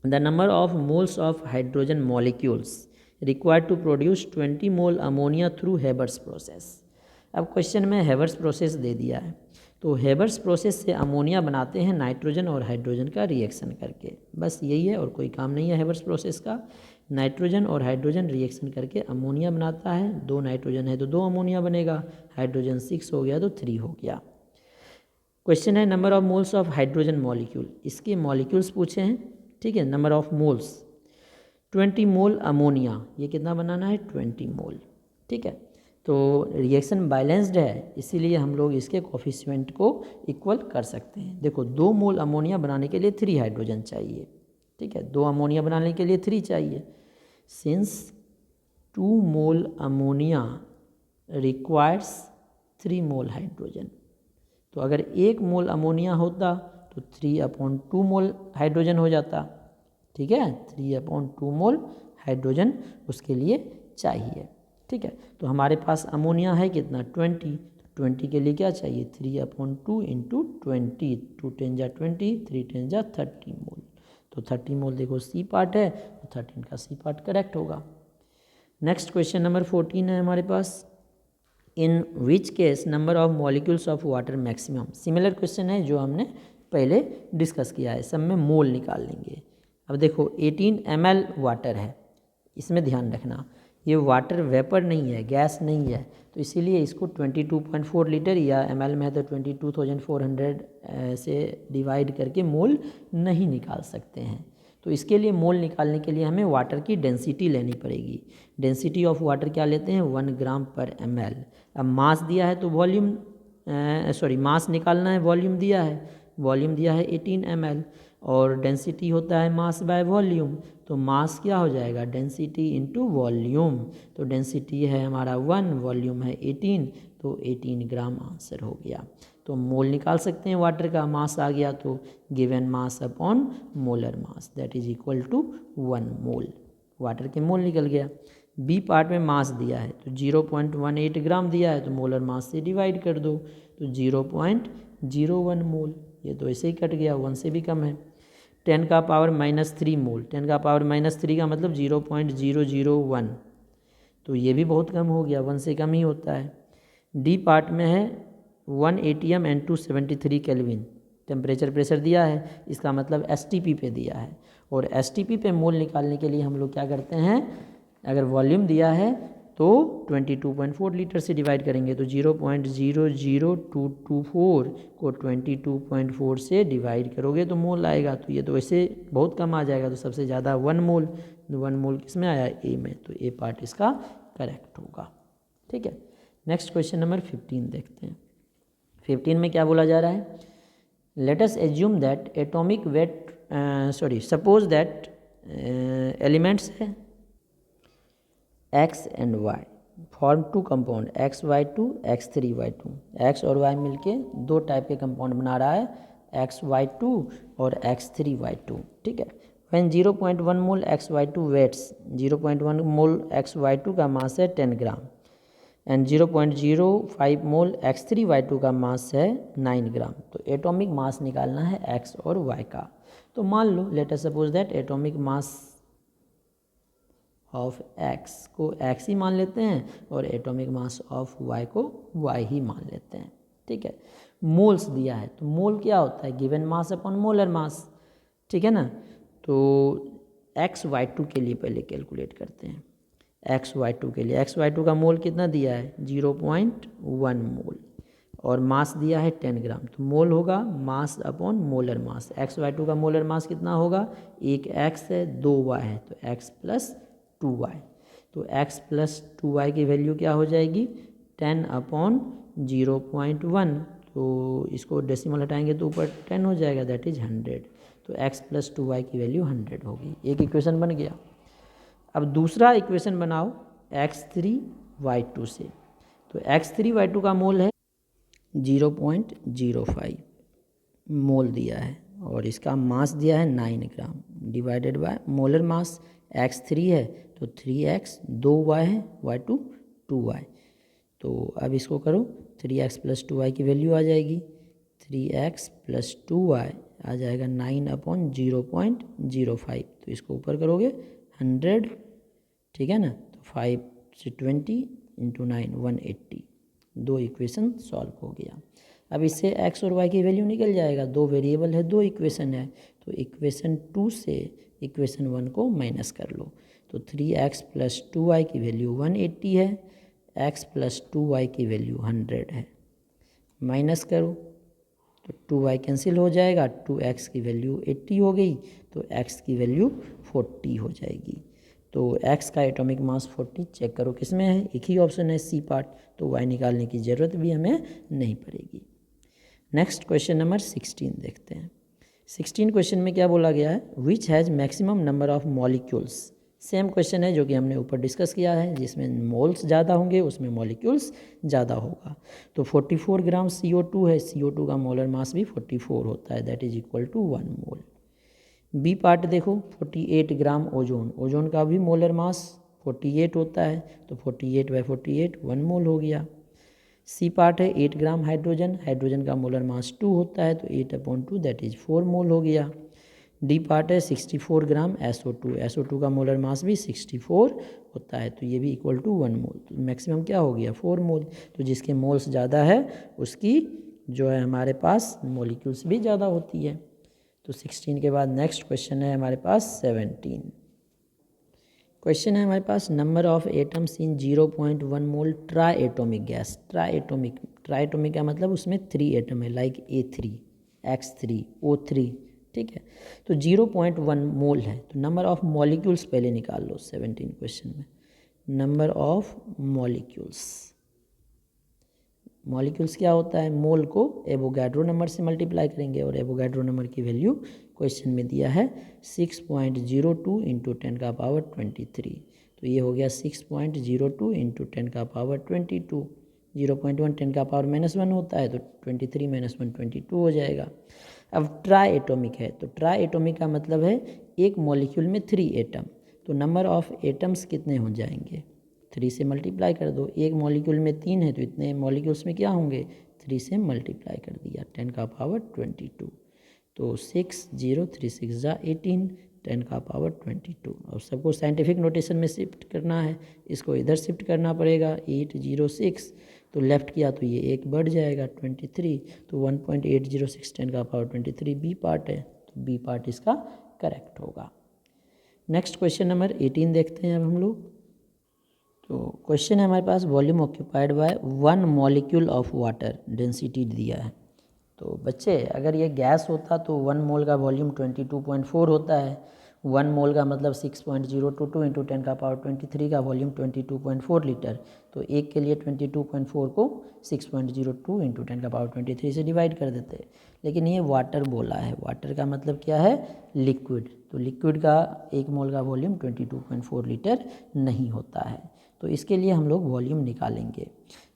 the number of moles of hydrogen molecules required to produce 20 mole ammonia through Haber's process. अब क्वेश्चन में हेबर्स प्रोसेस दे दिया है, तो हेबर्स प्रोसेस से अमोनिया बनाते हैं नाइट्रोजन और हाइड्रोजन का रिएक्शन करके, बस यही है और कोई काम नहीं है हेबर्स प्रोसेस का। नाइट्रोजन और हाइड्रोजन रिएक्शन करके अमोनिया बनाता है, 2 नाइट्रोजन है तो 2 अमोनिया बनेगा, हाइड्रोजन 6 हो गया तो 3 हो गया। क्वेश्चन है number of moles of hydrogen molecule, इसके मॉलिक्यूल्स पूछे हैं, ठीक है। Number of moles 20 mole ammonia, ये कितना बनाना है 20 मोल, ठीक है। तो रिएक्शन बैलेंस्ड है, इसीलिए हम लोग इसके कोफिशिएंट को इक्वल कर सकते हैं। देखो 2 मोल अमोनिया बनाने के लिए 3 हाइड्रोजन चाहिए, ठीक है, 2 अमोनिया बनाने के लिए 3 चाहिए। सिंस 2 मोल अमोनिया रिक्वायर्स 3 मोल हाइड्रोजन, तो अगर 1 मोल अमोनिया होता तो 3/2 मोल हाइड्रोजन हो जाता, ठीक है, 3/2 मोल हाइड्रोजन उसके लिए चाहिए, ठीक है। तो हमारे पास अमोनिया है कितना 20, तो 20 के लिए क्या चाहिए 3/2 इंटू 20, 2 10 जा 20, 3 10 जा 30 मोल, तो 30 मोल देखो सी पार्ट है, तो 13 का सी पार्ट करेक्ट होगा। नेक्स्ट क्वेश्चन नंबर 14 है हमारे पास, in which case number of molecules of water maximum. Similar question है जो हमने पहले डिस्कस किया है, सब में मोल निकाल लेंगे। अब देखो 18 ml वाटर है, इसमें ध्यान रखना ये वाटर वेपर नहीं है, गैस नहीं है, तो इसीलिए इसको 22.4 लीटर या ml में है तो 22,400 से डिवाइड करके मोल नहीं निकाल सकते हैं। तो इसके लिए मोल निकालने के लिए हमें वाटर की डेंसिटी लेनी पड़ेगी। डेंसिटी ऑफ वाटर क्या लेते हैं 1 ग्राम पर ml। अब मास दिया है तो वॉल्यूम मास निकालना है, वॉल्यूम दिया है, वॉल्यूम दिया है 18 ml, और डेंसिटी होता है मास बाय वॉल्यूम, तो मास क्या हो जाएगा डेंसिटी इंटू वॉल्यूम, तो डेंसिटी है हमारा 1, वॉल्यूम है 18, तो 18 ग्राम आंसर हो गया। तो मोल निकाल सकते हैं वाटर का, मास आ गया तो given mass upon molar mass that is equal to 1 mole, water के मोल निकल गया। बी पार्ट में मास दिया है तो 0.18 ग्राम दिया है, तो मोलर मास से डिवाइड कर दो तो 0.01 मोल, ये तो ऐसे ही कट गया, 1 से भी कम है। 10 का पावर -3 मोल, 10 का पावर -3 का मतलब 0.001, तो ये भी बहुत कम हो गया, 1 से कम ही होता है। डी पार्ट में है 1 atm and 273 kelvin, temperature pressure दिया है, इसका मतलब STP पे दिया है, और STP पे मोल निकालने के लिए हम लोग क्या करते हैं, अगर वॉल्यूम दिया है तो 22.4 लीटर से डिवाइड करेंगे, तो 0.00224 को 22.4 से डिवाइड करोगे तो मोल आएगा, तो ये तो वैसे बहुत कम आ जाएगा, तो सबसे ज़्यादा 1 मोल, 1 मोल किस में आया ए में, तो ए पार्ट इसका करेक्ट होगा, ठीक है। नेक्स्ट क्वेश्चन नंबर 15 देखते हैं। 15 में क्या बोला जा रहा है, let us assume that atomic weight suppose that elements है x and y, form two compound XY2 X3Y2, x और y मिलके दो टाइप के कंपाउंड बना रहा है, XY2 और X3Y2, ठीक है। When 0.1 mole XY2 weights, 0.1 mole XY2 का मास है 10 ग्राम एंड 0.05 मोल X3Y2 का मास है 9 ग्राम। तो एटॉमिक मास निकालना है x और y का। तो मान लो let us suppose that atomic mass of x को x ही मान लेते हैं और एटॉमिक मास ऑफ y को y ही मान लेते हैं, ठीक है। मोल्स दिया है तो मोल क्या होता है, गिवन मास अपॉन मोलर मास, ठीक है ना। तो XY2 के लिए पहले कैलकुलेट करते हैं। XY2 के लिए XY2 का मोल कितना दिया है 0.1 मोल और मास दिया है 10 ग्राम। तो मोल होगा मास अपॉन मोलर मास। XY2 का मोलर मास कितना होगा, एक x है 2y है तो x प्लस 2y। तो x प्लस 2y की वैल्यू क्या हो जाएगी 10 अपॉन 0.1। तो इसको डेसिमल हटाएंगे तो ऊपर 10 हो जाएगा, दैट इज 100। तो x प्लस 2y की वैल्यू 100 होगी। एक इक्वेशन बन गया। अब दूसरा इक्वेशन बनाओ X3Y2 से। तो X3Y2 का मोल है 0.05 मोल दिया है और इसका मास दिया है 9 gram divided by molar mass X3 है तो 3x 2y है, y2 2y। तो अब इसको करो 3x प्लस 2y की वैल्यू आ जाएगी 3x प्लस 2y आ जाएगा 9 अपॉन 0.05। तो इसको ऊपर करोगे 100, ठीक है ना। तो 5 से 20 इंटू 9 180। दो इक्वेशन सॉल्व हो गया। अब इससे x और y की वैल्यू निकल जाएगा, दो वेरिएबल है दो इक्वेशन है। तो इक्वेशन 2 से इक्वेशन 1 को माइनस कर लो। तो 3x प्लस 2y की वैल्यू 180 है, x प्लस 2y की वैल्यू 100 है। माइनस करो तो 2y कैंसिल हो जाएगा, 2x की वैल्यू 80 हो गई तो x की वैल्यू 40 हो जाएगी। तो x का एटॉमिक मास 40 चेक करो किस में है, एक ही ऑप्शन है सी पार्ट। तो y निकालने की ज़रूरत भी हमें नहीं पड़ेगी। नेक्स्ट क्वेश्चन नंबर 16 देखते हैं। 16 क्वेश्चन में क्या बोला गया है, which has maximum number of molecules. Same question है जो कि हमने ऊपर डिस्कस किया है, जिसमें मोल्स ज़्यादा होंगे उसमें मॉलिक्यूल्स ज़्यादा होगा। तो 44 ग्राम CO2 है, CO2 का मोलर मास भी 44 होता है, that is equal to 1 mole. B part देखो 48 ग्राम ओजोन, ओजोन का भी मोलर मास 48 होता है तो 48/48 1 मोल हो गया। सी पार्ट है 8 ग्राम हाइड्रोजन, हाइड्रोजन का मोलर मास 2 होता है तो 8/2 दैट इज 4 मोल हो गया। डी पार्ट है 64 ग्राम SO2, SO2 का मोलर मास भी 64 होता है तो ये भी इक्वल टू 1 मोल। तो मैक्सिमम क्या हो गया 4 मोल। तो जिसके मोल्स ज़्यादा है उसकी जो है हमारे पास मॉलिक्यूल्स भी ज़्यादा होती है। तो 16 के बाद नेक्स्ट क्वेश्चन है हमारे पास 17। क्वेश्चन है हमारे पास number of atoms in 0.1 mole triatomic gas. Triatomic का मतलब उसमें 3 एटम है, लाइक A3 X3 O3, ठीक है। तो 0.1 मोल है तो नंबर ऑफ मॉलिक्यूल्स पहले निकाल लो। 17 क्वेश्चन में नंबर ऑफ मॉलिक्यूल्स क्या होता है, मोल को एवोगाड्रो नंबर से मल्टीप्लाई करेंगे और एवोगाड्रो नंबर की वैल्यू क्वेश्चन में दिया है 6.02 इंटू 10 का पावर 23। तो ये हो गया 6.02 इंटू 10 का पावर 22। 0.1 10 का पावर -1 होता है तो 23 - 1 22 हो जाएगा। अब ट्राई एटोमिक है तो ट्राई एटोमिक का मतलब है एक मॉलिक्यूल में 3 एटम। तो नंबर ऑफ एटम्स कितने हो जाएंगे, 3 से मल्टीप्लाई कर दो। एक मॉलिक्यूल में 3 है तो इतने मॉलिक्यूल्स में क्या होंगे, 3 से मल्टीप्लाई कर दिया 10 का पावर 22। तो 6 0 3 6 18 10 का पावर 22। और सबको साइंटिफिक नोटेशन में शिफ्ट करना है, इसको इधर शिफ्ट करना पड़ेगा 806। तो लेफ्ट किया तो ये एक बढ़ जाएगा 23। तो 1.806 10 का पावर 23 बी पार्ट है तो बी पार्ट इसका करेक्ट होगा। नेक्स्ट क्वेश्चन नंबर 18 देखते हैं अब हम लोग। तो क्वेश्चन है हमारे पास volume occupied by 1 molecule of water, density दिया है। तो बच्चे अगर ये गैस होता तो 1 मोल का वॉल्यूम 22.4 होता है, 1 मोल का मतलब 6.022 इंटू 10⁻23 का वॉल्यूम 22.4 लीटर। तो एक के लिए 22.4 को 6.02 इंटू 10⁻23 से डिवाइड कर देते हैं। लेकिन ये वाटर बोला है, वाटर का मतलब क्या है, लिक्विड। तो लिक्विड का 1 मोल का वॉल्यूम 22.4 लीटर नहीं होता है। तो इसके लिए हम लोग वॉल्यूम निकालेंगे।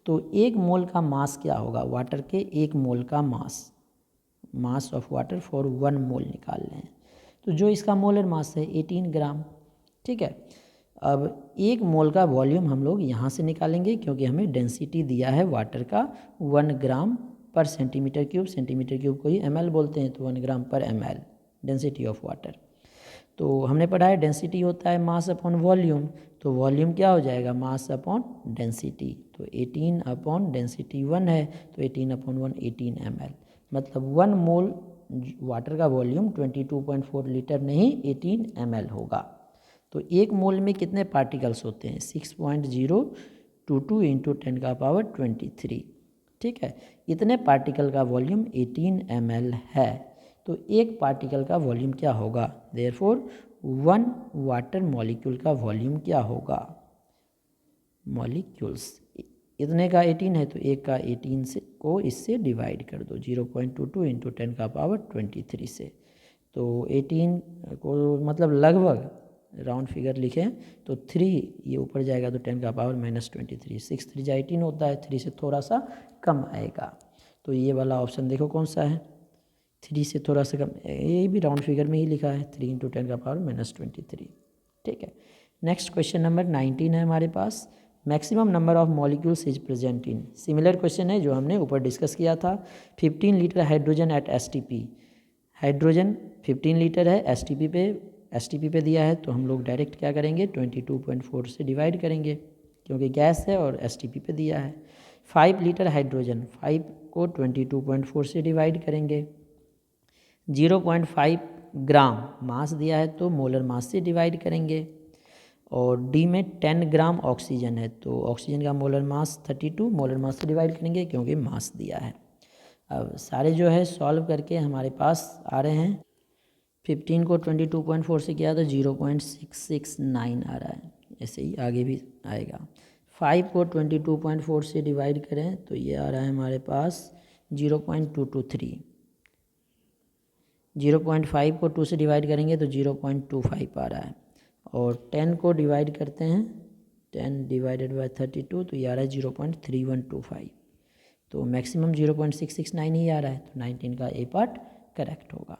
तो 1 मोल का मास क्या होगा, वाटर के 1 मोल का मास ऑफ वाटर फॉर 1 मोल निकाल लें। तो जो इसका मोलर मास है 18 ग्राम। ठीक है, अब 1 मोल का वॉल्यूम हम लोग यहाँ से निकालेंगे, क्योंकि हमें डेंसिटी दिया है वाटर का 1 ग्राम पर सेंटीमीटर क्यूब। सेंटीमीटर क्यूब को ही ml बोलते हैं, तो 1 ग्राम पर ml डेंसिटी ऑफ वाटर। तो हमने पढ़ा है डेंसिटी होता है मास अपॉन वॉल्यूम। तो वॉल्यूम क्या हो जाएगा, मास अपॉन डेंसिटी। तो 18 अपॉन डेंसिटी 1 है, तो 18 अपॉन 1 18 ml। मतलब 1 मोल वाटर का वॉल्यूम 22.4 लीटर नहीं 18 ml होगा। तो 1 मोल में कितने पार्टिकल्स होते हैं, 6.022 इंटू 10⁻23। ठीक है, इतने पार्टिकल का वॉल्यूम 18 ml है। तो एक पार्टिकल का वॉल्यूम क्या होगा, देयरफॉर 1 वाटर मॉलिक्यूल का वॉल्यूम क्या होगा, मॉलिक्यूल्स इतने का 18 है, तो एक का 18 से को इससे डिवाइड कर दो 0.22 इंटू 10⁻23 से। तो 18 को मतलब लगभग राउंड फिगर लिखें तो 3 ये ऊपर जाएगा तो 10⁻⁻23, 6 3 जा 18 होता है, 3 से थोड़ा सा कम आएगा। तो ये वाला ऑप्शन देखो कौन सा है, 3 से थोड़ा सा कम, ये भी राउंड फिगर में ही लिखा है 3 इंटू 10⁻⁻23। ठीक है, नेक्स्ट क्वेश्चन नंबर 19 है हमारे पास, maximum number of molecules is present in. Similar question है जो हमने ऊपर डिस्कस किया था। 15 litre hydrogen at STP, hydrogen 15 litre है, एसटीपी पे दिया है, तो हम लोग डायरेक्ट क्या करेंगे 22.4 से डिवाइड करेंगे, क्योंकि गैस है और एसटीपी पे दिया है। 5 लीटर हाइड्रोजन, 5 को 22.4 से डिवाइड करेंगे। 0.5 ग्राम मास दिया है, तो मोलर मास से डिवाइड करेंगे। और डी में 10 ग्राम ऑक्सीजन है, तो ऑक्सीजन का मोलर मास 32, मोलर मास से डिवाइड करेंगे क्योंकि मास दिया है। अब सारे जो है सॉल्व करके हमारे पास आ रहे हैं, 15 को 22.4 से किया तो 0.669 आ रहा है, ऐसे ही आगे भी आएगा। 5 को 22.4 से डिवाइड करें तो ये आ रहा है हमारे पास 0.223, 0.5 को 2 से डिवाइड करेंगे तो 0.25 आ रहा है। और 10 को डिवाइड करते हैं, 10 डिवाइडेड बाय 32, तो ये आ रहा है 0.3125। तो मैक्सिमम 0.669 ही आ रहा है, तो 19 का ए पार्ट करेक्ट होगा।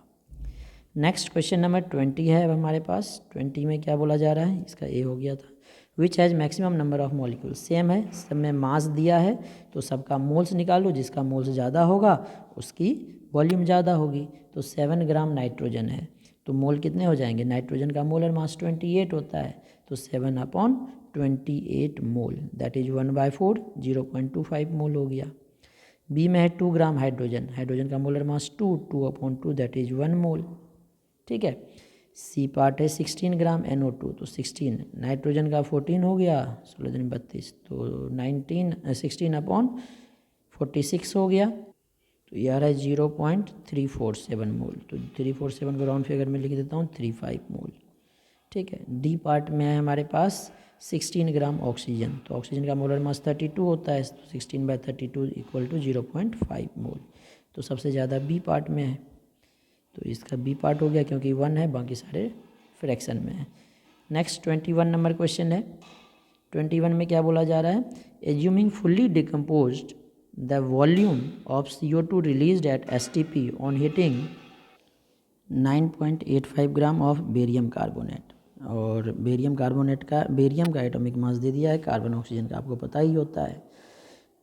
नेक्स्ट क्वेश्चन नंबर 20 है अब हमारे पास। 20 में क्या बोला जा रहा है, इसका ए हो गया था। Which has maximum number of molecule, same है, सब में मास दिया है तो सबका मोल्स निकालो, जिसका मोल्स ज़्यादा होगा उसकी वॉल्यूम ज़्यादा होगी। तो 7 ग्राम नाइट्रोजन है, तो मोल कितने हो जाएंगे, नाइट्रोजन का मोलर मास 28 होता है, तो 7/28 मोल, दैट इज 1/4, 0.25 मोल हो गया। बी में है 2 ग्राम हाइड्रोजन, हाइड्रोजन का मोलर मास 2/2 दैट इज 1 मोल। ठीक है, सी पार्ट है 16 ग्राम NO2, तो 16, नाइट्रोजन का 14 हो गया, 16 दूनी 32, तो 16/46 हो गया, तो ये आ रहा है 0.347 मोल। तो 347 को राउंड फिगर में लिख देता हूँ 35 मोल। ठीक है, डी पार्ट में है हमारे पास 16 ग्राम ऑक्सीजन, तो ऑक्सीजन का मोलर मास 32 होता है, तो 16/32 इक्वल टू 0.5 मोल। तो सबसे ज़्यादा बी पार्ट में है, तो इसका बी पार्ट हो गया क्योंकि 1 है, बाकी सारे फ्रैक्शन में है। नेक्स्ट 21 नंबर क्वेश्चन है। 21 में क्या बोला जा रहा है, assuming fully decomposed the volume of CO2 released at STP on heating 9.85 gram of barium carbonate. और बेरियम का एटॉमिक मास दे दिया है, कार्बन ऑक्सीजन का आपको पता ही होता है।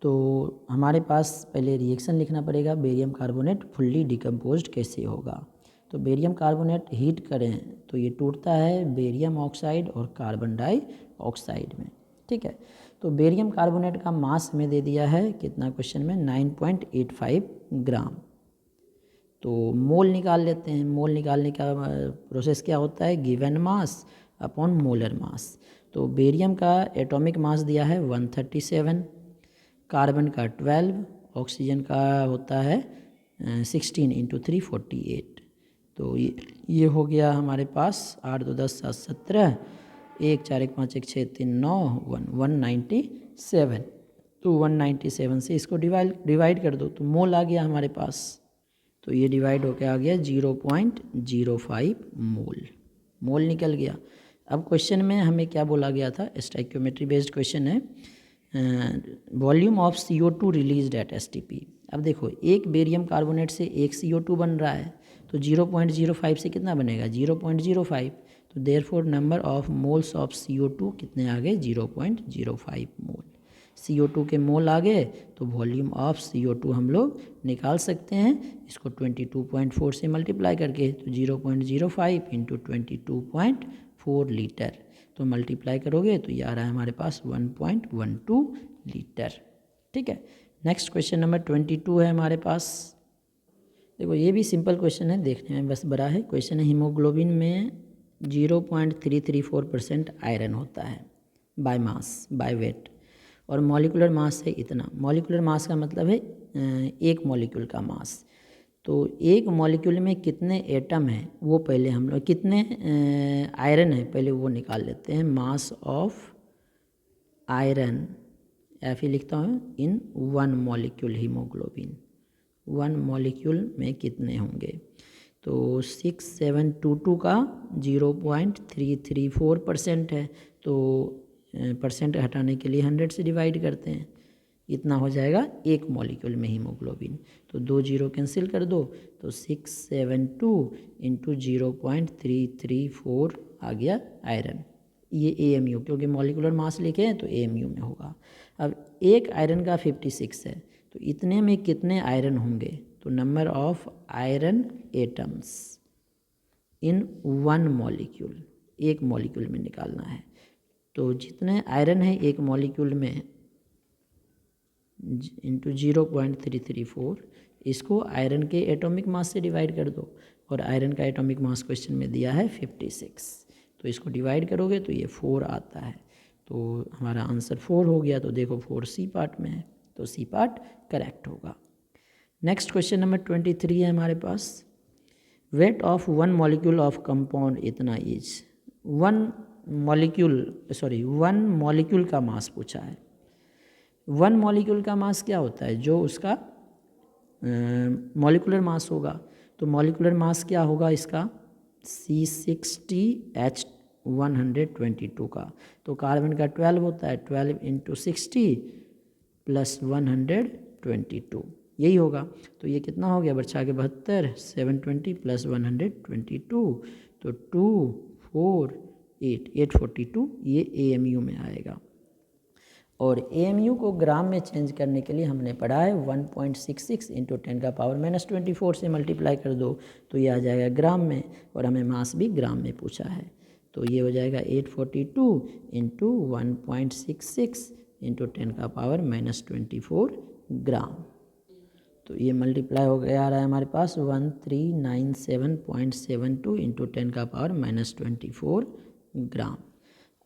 तो हमारे पास पहले रिएक्शन लिखना पड़ेगा, बेरियम कार्बोनेट फुल्ली डिकम्पोज्ड कैसे होगा। तो बेरियम कार्बोनेट हीट करें तो ये टूटता है बेरियम ऑक्साइड और कार्बन डाइऑक्साइड में। ठीक है, तो बेरियम कार्बोनेट का मास हमें दे दिया है कितना क्वेश्चन में, 9.85 ग्राम। तो मोल निकाल लेते हैं, मोल निकालने का प्रोसेस क्या होता है, given mass upon molar mass. तो बेरियम का एटॉमिक मास दिया है 137, कार्बन का 12, ऑक्सीजन का होता है 16 × 348, तो ये हो गया हमारे पास 8 2 10 7 17, 1 4 1 5 1 6 3 9 1 197। तो 197 से इसको डिवाइड कर दो तो मोल आ गया हमारे पास। तो ये डिवाइड होकर आ गया 0.05 मोल निकल गया। अब क्वेश्चन में हमें क्या बोला गया था, स्टोइकियोमेट्री बेस्ड क्वेश्चन है, volume of CO2 released at STP। अब देखो एक बेरियम कार्बोनेट से एक CO2 बन रहा है, तो 0.05 से कितना बनेगा 0.05। तो therefore number of moles of CO2 कितने आ गए 0.05 मोल। CO2 के मोल आ गए तो वॉल्यूम ऑफ CO2 हम लोग निकाल सकते हैं, इसको 22.4 से मल्टीप्लाई करके। तो 0.05 इंटू 22.4 लीटर, तो मल्टीप्लाई करोगे तो ये आ रहा है हमारे पास 1.12 लीटर। ठीक है, नेक्स्ट क्वेश्चन नंबर 22 है हमारे पास। देखो ये भी सिंपल क्वेश्चन है, देखने में बस बड़ा है। क्वेश्चन है हीमोग्लोबिन में 0.334% आयरन होता है बाय मास बाय वेट, और मॉलिक्यूलर मास है इतना। मॉलिक्यूलर मास का मतलब है एक मॉलिक्यूल का मास। तो एक मॉलिक्यूल में कितने एटम हैं वो पहले हम लोग, कितने आयरन है पहले वो निकाल लेते हैं। मास ऑफ आयरन ऐसे लिखता हूँ in one molecule haemoglobin, one molecule में कितने होंगे। तो 6722 का 0.334% है, तो परसेंट हटाने के लिए 100 से डिवाइड करते हैं, इतना हो जाएगा एक मॉलिक्यूल में हीमोग्लोबिन। तो 2 0 कैंसिल कर दो, तो 672 इंटू 0.334 आ गया आयरन। ये AMU, क्योंकि मॉलिक्यूलर मास लिखे हैं तो AMU में होगा। अब एक आयरन का 56 है, तो इतने में कितने आयरन होंगे। तो number of iron atoms in one molecule, एक मॉलिक्यूल में निकालना है। तो जितने आयरन है एक मॉलिक्यूल में इंटू 0.334, इसको आयरन के एटॉमिक मास से डिवाइड कर दो, और आयरन का एटॉमिक मास क्वेश्चन में दिया है 56, तो इसको डिवाइड करोगे तो ये 4 आता है। तो हमारा आंसर 4 हो गया। तो देखो 4 C पार्ट में है, तो C पार्ट करेक्ट होगा। नेक्स्ट क्वेश्चन नंबर 23 है हमारे पास। Weight of one molecule of compound इतना इज। वन मॉलिक्यूल का मास पूछा है। वन मॉलिक्यूल का मास क्या होता है, जो उसका मॉलिक्यूलर मास होगा। तो मॉलिक्यूलर मास क्या होगा इसका C60H122 का। तो कार्बन का 12 होता है, 12 इंटू 60 प्लस 122, यही होगा। तो ये कितना हो गया बच्चा के 72, 720 प्लस 122, तो 842, ये AMU में आएगा। और AMU को ग्राम में चेंज करने के लिए हमने पढ़ा है 1.66 इंटू 10⁻⁻24 से मल्टीप्लाई कर दो, तो ये आ जाएगा ग्राम में, और हमें मास भी ग्राम में पूछा है। तो ये हो जाएगा 842 इंटू 1.66 इंटू 10⁻⁻24 ग्राम। तो ये मल्टीप्लाई हो गया आ रहा है हमारे पास 1397.72 इंटू 10⁻⁻24 ग्राम।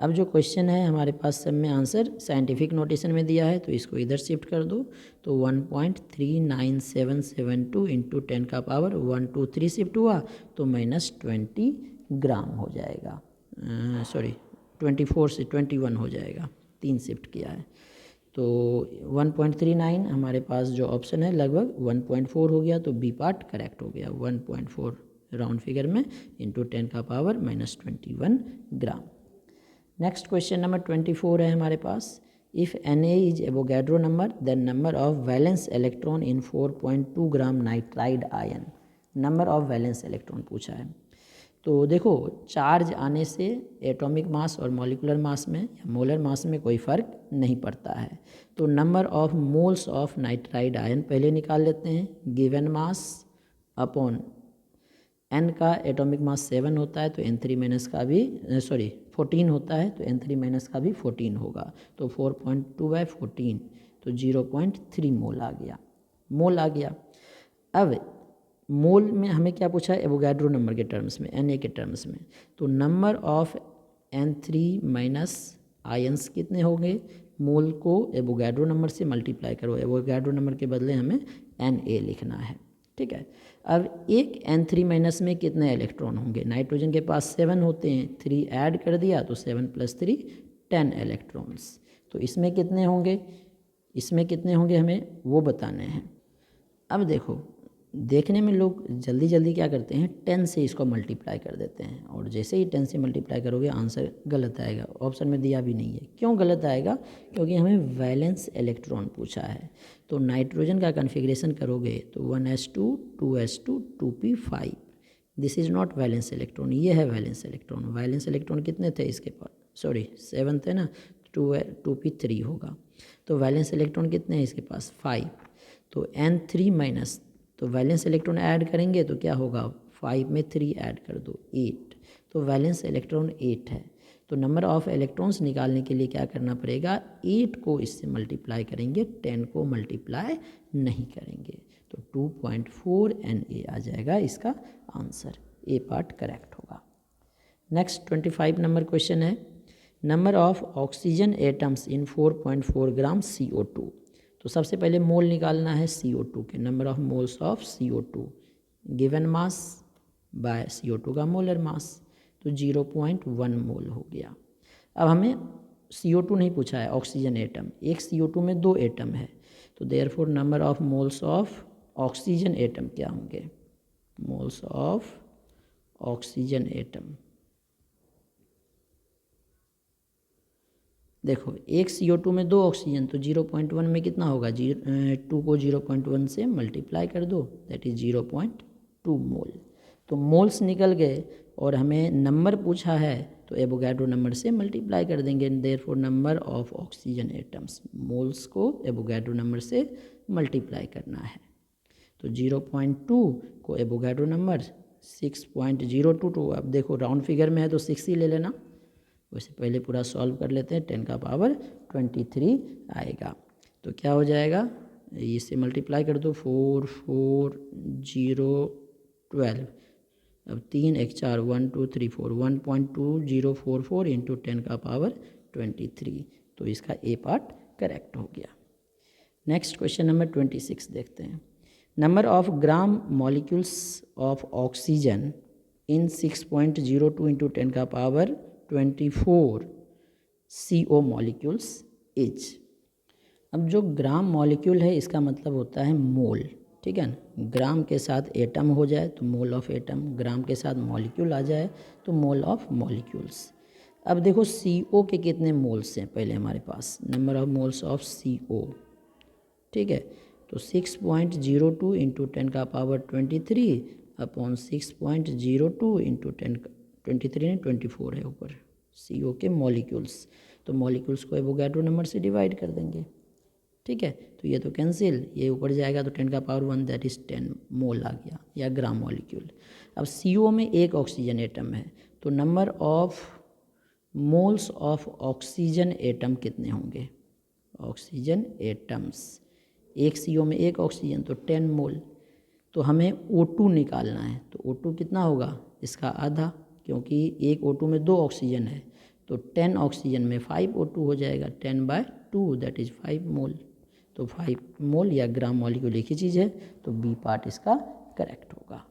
अब जो क्वेश्चन है हमारे पास सब में आंसर साइंटिफिक नोटेशन में दिया है, तो इसको इधर शिफ्ट कर दो। तो 1.39772 इंटू 10⁻123 शिफ्ट हुआ तो -20 ग्राम हो जाएगा। 24 से 21 हो जाएगा, 3 शिफ्ट किया है। तो 1.39 हमारे पास जो ऑप्शन है लगभग 1.4 हो गया, तो बी पार्ट करेक्ट हो गया। 1.4 राउंड फिगर में into 10⁻⁻21 gram. Next question number 24 है हमारे पास। If Na is Avogadro number, then number of valence electron in 4.2 gram nitride ion. Number of valence electron पूछा है। तो देखो चार्ज आने से एटॉमिक मास और मॉलिक्यूलर मास में या मोलर मास में कोई फ़र्क नहीं पड़ता है। तो number of moles of nitride ion पहले निकाल लेते हैं। गिवन मास अपॉन N का एटॉमिक मास 7 होता है, तो N3 माइनस का भी 14 होता है, तो N3 माइनस का भी 14 होगा। तो 4.2/14, तो 0.3 मोल आ गया। अब मोल में हमें क्या पूछा है, एवोगैड्रो नंबर के टर्म्स में, Na के टर्म्स में। तो number of N3 minus ions कितने होंगे, मोल को एवोगैड्रो नंबर से मल्टीप्लाई करो। एवोगैड्रो नंबर के बदले हमें Na लिखना है, ठीक है। अब एक N3 माइनस में कितने इलेक्ट्रॉन होंगे? नाइट्रोजन के पास 7 होते हैं, 3 ऐड कर दिया तो 7 + 3 10 इलेक्ट्रॉन्स। तो इसमें कितने होंगे, इसमें कितने होंगे हमें वो बताने हैं। अब देखो, देखने में लोग जल्दी जल्दी क्या करते हैं, 10 से इसको मल्टीप्लाई कर देते हैं, और जैसे ही 10 से मल्टीप्लाई करोगे आंसर गलत आएगा। ऑप्शन में दिया भी नहीं है। क्यों गलत आएगा? क्योंकि हमें वैलेंस इलेक्ट्रॉन पूछा है। तो नाइट्रोजन का कन्फिग्रेशन करोगे तो 1s2 2s2 2p5, this is not valence electron, ये है वैलेंस इलेक्ट्रॉन। वैलेंस इलेक्ट्रॉन कितने थे इसके पास? सॉरी 7 थे ना, 2p3 होगा। तो वैलेंस इलेक्ट्रॉन कितने हैं इसके पास? 5। तो N3 माइनस, तो वैलेंस इलेक्ट्रॉन ऐड करेंगे तो क्या होगा? 5 में 3 ऐड कर दो 8, तो वैलेंस इलेक्ट्रॉन 8 है। तो नंबर ऑफ इलेक्ट्रॉन्स निकालने के लिए क्या करना पड़ेगा? 8 को इससे मल्टीप्लाई करेंगे, 10 को मल्टीप्लाई नहीं करेंगे। तो 2.4 Na आ जाएगा इसका आंसर। ए पार्ट करेक्ट होगा। नेक्स्ट 25 नंबर क्वेश्चन है, number of oxygen atoms in 4.4 gram CO2। तो सबसे पहले मोल निकालना है CO2 के, number of moles of CO2 given mass by CO2 का मोलर मास, तो 0.1 मोल हो गया। अब हमें CO2 नहीं पूछा है, ऑक्सीजन एटम। एक CO2 में 2 एटम है, तो therefore number of moles of oxygen atom क्या होंगे? मोल्स ऑफ ऑक्सीजन एटम, देखो एक CO2 में 2 ऑक्सीजन, तो 0.1 में कितना होगा? 2 को 0.1 से मल्टीप्लाई कर दो, दैट इज़ 0.2 मोल। तो मोल्स निकल गए और हमें नंबर पूछा है, तो एवोगाड्रो नंबर से मल्टीप्लाई कर देंगे। Therefore number of oxygen atoms, moles को एवोगाड्रो नंबर से मल्टीप्लाई करना है। तो 0.2 को एवोगाड्रो नंबर 6.022, अब देखो राउंड फिगर में है तो 6 ही ले लेना। वैसे पहले पूरा सॉल्व कर लेते हैं, 10 का पावर 23 आएगा। तो क्या हो जाएगा? इससे मल्टीप्लाई कर दो, 4 4 0 12, अब 3 1 4 1 2 3 4, 1.2044 इंटू 10 का पावर 23। तो इसका ए पार्ट करेक्ट हो गया। नेक्स्ट क्वेश्चन नंबर 26 देखते हैं, number of gram molecules of oxygen in 6.02 into 10 का पावर 24 CO मॉलिक्यूल्स इज। अब जो ग्राम मॉलिक्यूल है इसका मतलब होता है मोल, ठीक है ना। ग्राम के साथ एटम हो जाए तो मोल ऑफ एटम, ग्राम के साथ मॉलिक्यूल आ जाए तो मोल ऑफ मॉलिक्यूल्स। अब देखो CO के कितने मोल्स हैं पहले हमारे पास, number of moles of CO, ठीक है। तो 6.02 इंटू 10 का पावर 23 अपॉन 6.02 इंटू 10, 23 नहीं 24 है ऊपर CO के मॉलिक्यूल्स। तो मॉलिक्यूल्स को एवोगाड्रो नंबर से डिवाइड कर देंगे, ठीक है। तो ये तो कैंसिल, ये ऊपर जाएगा तो 10 का पावर 1 दैट इज़ 10 मोल आ गया, या ग्राम मॉलिक्यूल। अब CO में एक ऑक्सीजन एटम है, तो number of moles of oxygen atom कितने होंगे? ऑक्सीजन एटम्स, एक CO में एक ऑक्सीजन तो 10 मोल। तो हमें O2 निकालना है, तो O2 कितना होगा? इसका आधा, क्योंकि एक O2 में 2 ऑक्सीजन है, तो 10 ऑक्सीजन में 5 O2 हो जाएगा, 10/2 दैट इज़ 5 मोल। तो 5 मोल या ग्राम मॉलिक्यूल एक ही चीज़ है, तो बी पार्ट इसका करेक्ट होगा।